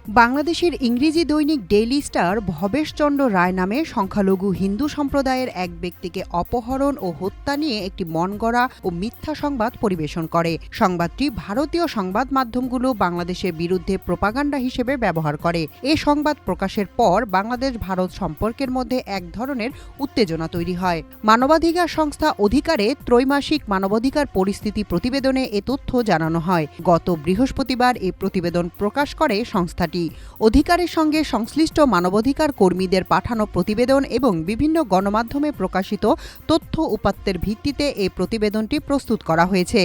বাংলাদেশের ইংরেজি দৈনিক ডেইলি স্টার ভবেশচন্দ্র রায় নামে সংখ্যালঘু হিন্দু সম্প্রদায়ের এক ব্যক্তিকে অপহরণ ও হত্যা নিয়ে একটি মনগড়া ও মিথ্যা সংবাদ পরিবেশন করে। সংবাদটি ভারতীয় সংবাদ মাধ্যমগুলো বাংলাদেশের বিরুদ্ধে প্রোপাগান্ডা হিসেবে ব্যবহার করে। এ সংবাদ প্রকাশের পর বাংলাদেশ ভারত সম্পর্কের মধ্যে এক ধরনের উত্তেজনা তৈরি হয়। মানবাধিকার সংস্থা অধিকারে ত্রৈমাসিক মানবাধিকার পরিস্থিতি প্রতিবেদনে এ তথ্য জানানো হয়। গত বৃহস্পতিবার এ প্রতিবেদন প্রকাশ করে সংস্থাটি। অধিকারের সঙ্গে সংশ্লিষ্ট মানবাধিকার কর্মীদের পাঠানো প্রতিবেদন এবং বিভিন্ন গণমাধ্যমে প্রকাশিত তথ্য উপাত্তের ভিত্তিতে এই প্রতিবেদনটি প্রস্তুত করা হয়েছে।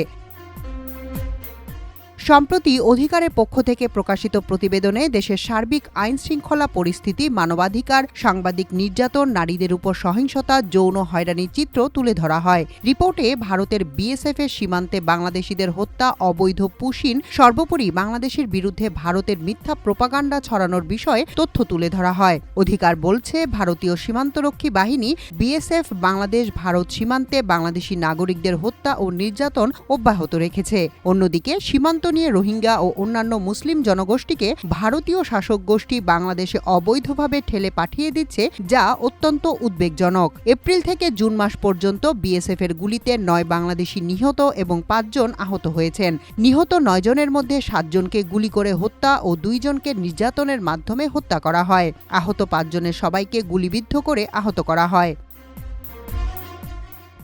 সম্প্রতি অধিকারের পক্ষ থেকে প্রকাশিত প্রতিবেদনে দেশের সার্বিক আইনশৃঙ্খলা পরিস্থিতি, মানবাধিকার, সাংবাদিক নির্যাতন, নারীদের উপর সহিংসতা, যৌন হয়রানির চিত্র তুলে ধরা হয়। রিপোর্টে ভারতের বিএসএফের সীমান্তে বাংলাদেশিদের হত্যা, অবৈধ পুশিন, সর্বোপরি বাংলাদেশের বিরুদ্ধে ভারতের মিথ্যা প্রোপাগান্ডা ছড়ানোর বিষয়ে তথ্য তুলে ধরা হয়। অধিকার বলছে, ভারতীয় সীমান্তরক্ষী বাহিনী বিএসএফ বাংলাদেশ ভারত সীমান্তে বাংলাদেশি নাগরিকদের হত্যা ও নির্যাতন অব্যাহত রেখেছে। অন্যদিকে সীমান্ত নিয়ে রোহিঙ্গা ও অন্যান্য মুসলিম জনগোষ্ঠীকে ভারতীয় শাসক গোষ্ঠী বাংলাদেশে অবৈধভাবে ঠেলে পাঠিয়ে দিচ্ছে, যা অত্যন্ত উদ্বেগজনক। এপ্রিল থেকে জুন মাস পর্যন্ত বিএসএফ এর গুলিতে ৯ বাংলাদেশি নিহত এবং ৫ জন আহত হয়েছেন। নিহত ৯ জনের মধ্যে ৭ জনকে গুলি করে হত্যা ও ২ জনকে নির্যাতনের মাধ্যমে হত্যা করা হয়। আহত ৫ জনের সবাইকে গুলিবিদ্ধ করে আহত করা হয়।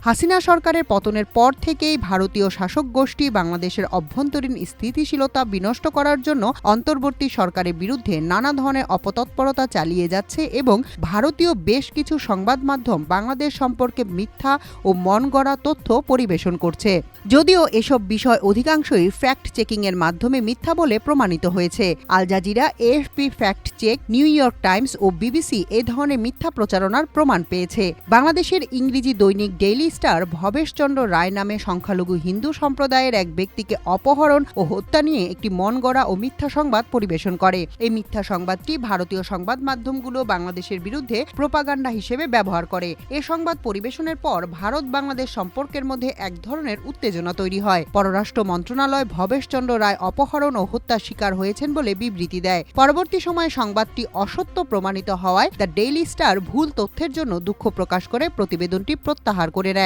হাসিনা সরকারের পতনের পর থেকেই ভারতীয় শাসক গোষ্ঠী বাংলাদেশের অভ্যন্তরীণ স্থিতিশীলতা বিনষ্ট করার জন্য অন্তর্বর্তী সরকারের বিরুদ্ধে নানা ধরনের অপতৎপরতা চালিয়ে যাচ্ছে এবং ভারতীয় বেশ কিছু সংবাদ মাধ্যম বাংলাদেশ সম্পর্কে মিথ্যা ও মনগড়া তথ্য পরিবেশন করছে। যদিও এসব বিষয় অধিকাংশই ফ্যাক্ট চেকিংয়ের মাধ্যমে মিথ্যা বলে প্রমাণিত হয়েছে। Al Jazeera, AFP fact check, New York Times ও বিবিসি এ ধরনের মিথ্যা প্রচারণার প্রমাণ পেয়েছে। বাংলাদেশের ইংরেজি দৈনিক ডেইলি স্টার ভবেশচন্দ্র রায় নামে সংখ্যালঘু হিন্দু সম্প্রদায়ের এক ব্যক্তিকে অপহরণ ও হত্যা নিয়ে একটি মনগড়া ও মিথ্যা সংবাদ পরিবেশন করে। এই মিথ্যা সংবাদটি ভারতীয় সংবাদ মাধ্যমগুলো বাংলাদেশের বিরুদ্ধে প্রোপাগান্ডা হিসেবে ব্যবহার করে। এ সংবাদ পরিবেশনের পর ভারত বাংলাদেশ সম্পর্কের মধ্যে এক ধরনের উত্তেজনা তৈরি হয়। পররাষ্ট্র মন্ত্রণালয় ভবেশচন্দ্র রায় অপহরণ ও হত্যার শিকার হয়েছেন বলে বিবৃতি দেয়। পরবর্তী সময়ে সংবাদটি অসত্য প্রমাণিত হওয়ায় দ্য ডেইলি স্টার ভুল তথ্যের জন্য দুঃখ প্রকাশ করে প্রতিবেদনটি প্রত্যাহার করে নেয়।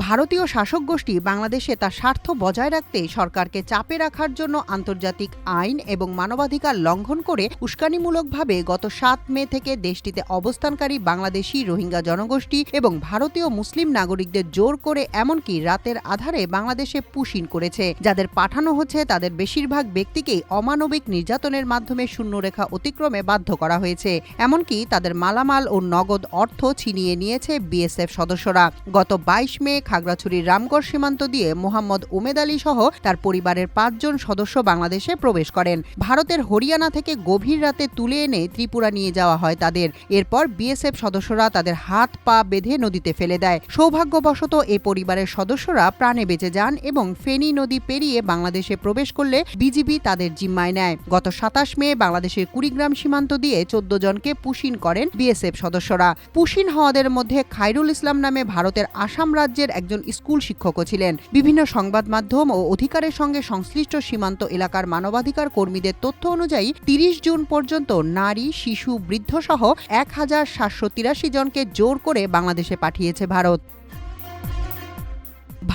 ভারতীয় শাসক গোষ্ঠী বাংলাদেশে তার স্বার্থ বজায় রাখতে সরকারকে চাপে রাখার জন্য আন্তর্জাতিক আইন এবং মানবাধিকার লঙ্ঘন করে উস্কানিমূলকভাবে গত ৭ মে থেকে দেশটিতে অবস্থানকারী বাংলাদেশি, রোহিঙ্গা জনগোষ্ঠী এবং ভারতীয় মুসলিম নাগরিকদের জোর করে এমনকি রাতের আধারে বাংলাদেশে পুশিন করেছে। যাদের পাঠানো হচ্ছে তাদের বেশিরভাগ ব্যক্তিকেই অমানবিক নির্যাতনের মাধ্যমে শূন্যরেখা অতিক্রমে বাধ্য করা হয়েছে। এমনকি তাদের মালামাল ও নগদ অর্থ ছিনিয়ে নিয়েছে বিএসএফ সদস্যরা। গত ২২ মে খাগড়াছড়ির রামগড় সীমান্ত দিয়ে মোহাম্মদ উমেদ আলী সহ তার পরিবারের ৫ জন সদস্য বাংলাদেশে প্রবেশ করেন। ভারতের হরিয়ানা থেকে গভীর রাতে তুলে এনে ত্রিপুরা নিয়ে যাওয়া হয় তাদের। এরপর বিএসএফ সদস্যরা তাদের হাত পা বেঁধে নদীতে ফেলে দেয়। সৌভাগ্যবশত এ পরিবারের সদস্যরা প্রাণে বেঁচে যান এবং ফেনী নদী পেরিয়ে বাংলাদেশে প্রবেশ করলে বিজিবি তাদের জিম্মায় নেয়। গত ২৭ মে বাংলাদেশের কুড়িগ্রাম সীমান্ত দিয়ে ১৪ জনকে পুশিন করেন বিএসএফ সদস্যরা। পুশিন হওয়াদের মধ্যে খায়রুল ইসলাম নামে ভারতের আসাম রাজ্যের একজন স্কুল শিক্ষকও ছিলেন। বিভিন্ন সংবাদ মাধ্যম ও অধিকারের সঙ্গে সংশ্লিষ্ট সীমান্ত এলাকার মানবাধিকার কর্মীদের তথ্য অনুযায়ী ৩০ জুন পর্যন্ত নারী, শিশু, বৃদ্ধ সহ ১,৭৮৩ জনকে জোর করে বাংলাদেশে পাঠিয়েছে ভারত।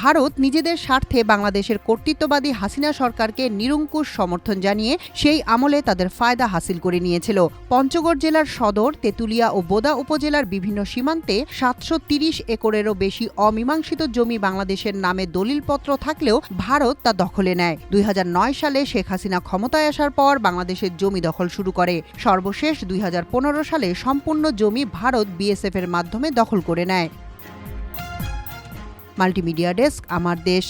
ভারত নিজেদের স্বার্থে বাংলাদেশের কর্তৃত্ববাদী হাসিনা সরকারকে নিরঙ্কুশ সমর্থন জানিয়ে সেই আমলে তাদের ফায়দা হাসিল করে নিয়েছিল। পঞ্চগড় জেলার সদর, তেঁতুলিয়া ও বোদা উপজেলার বিভিন্ন সীমান্তে ৭৩০ একরেরও বেশি অমীমাংসিত জমি বাংলাদেশের নামে দলিলপত্র থাকলেও ভারত তা দখলে নেয়। ২০০৯ সালে শেখ হাসিনা ক্ষমতায় আসার পর বাংলাদেশের জমি দখল শুরু করে। সর্বশেষ ২০১৫ সালে সম্পূর্ণ জমি ভারত বিএসএফ এর মাধ্যমে দখল করে নেয়। মাল্টিমিডিয়া ডেস্ক, আমার দেশ।